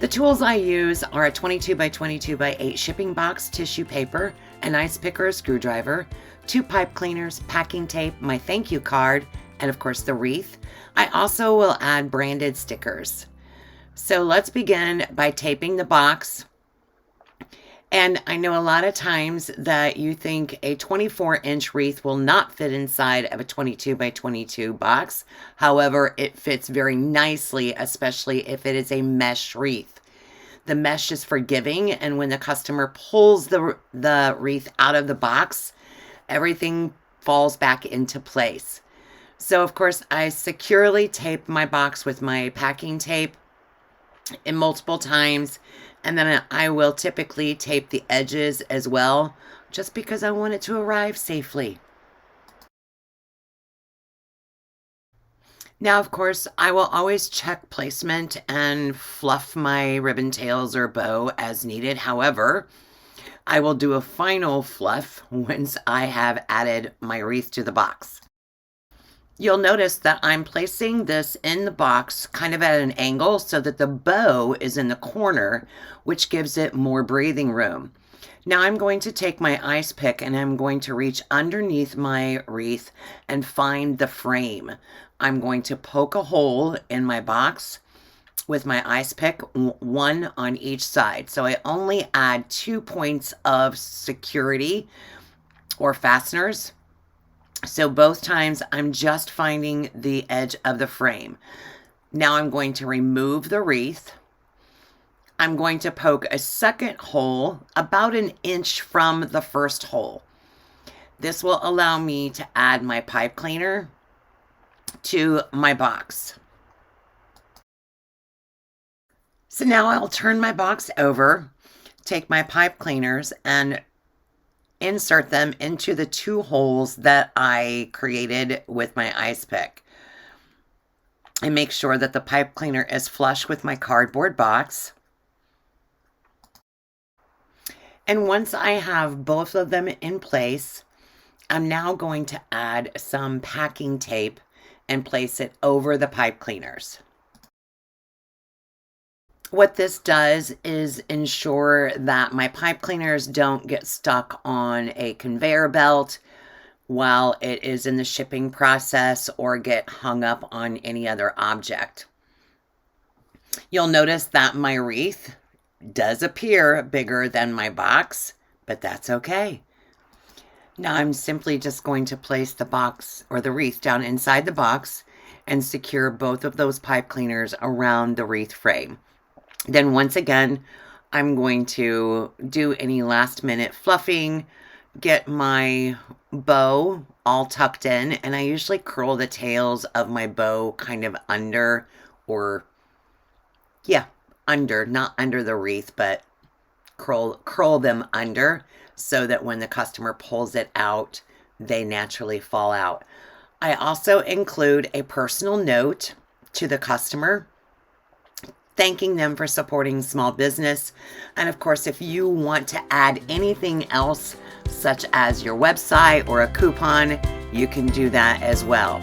The tools I use are a 22 by 22 by 8 shipping box, tissue paper, an ice picker, a screwdriver, 2 pipe cleaners, packing tape, my thank you card, and of course the wreath. I also will add branded stickers. So let's begin by taping the box. And I know a lot of times that you think a 24-inch wreath will not fit inside of a 22 by 22 box. However, it fits very nicely, especially if it is a mesh wreath. The mesh is forgiving, and when the customer pulls the wreath out of the box, everything falls back into place. So of course, I securely tape my box with my packing tape in multiple times, and then I will typically tape the edges as well, just because I want it to arrive safely. Now, of course, I will always check placement and fluff my ribbon tails or bow as needed. However, I will do a final fluff once I have added my wreath to the box. You'll notice that I'm placing this in the box kind of at an angle so that the bow is in the corner, which gives it more breathing room. Now I'm going to take my ice pick and I'm going to reach underneath my wreath and find the frame. I'm going to poke a hole in my box with my ice pick, one on each side. So I only add 2 points of security or fasteners. So both times I'm just finding the edge of the frame. Now I'm going to remove the wreath. I'm going to poke a second hole about 1 inch from the first hole. This will allow me to add my pipe cleaner to my box. So now I'll turn my box over, take my pipe cleaners, and insert them into the 2 holes that I created with my ice pick. And make sure that the pipe cleaner is flush with my cardboard box. And once I have both of them in place, I'm now going to add some packing tape and place it over the pipe cleaners. What this does is ensure that my pipe cleaners don't get stuck on a conveyor belt while it is in the shipping process or get hung up on any other object. You'll notice that my wreath does appear bigger than my box, but that's okay. Now I'm simply just going to place the box or the wreath down inside the box and secure both of those pipe cleaners around the wreath frame. Then once again, I'm going to do any last minute fluffing, get my bow all tucked in, and I usually curl the tails of my bow kind of under, or yeah, under, not under the wreath, but curl them under so that when the customer pulls it out, they naturally fall out. I also include a personal note to the customer thanking them for supporting small business. And of course, if you want to add anything else, such as your website or a coupon, you can do that as well.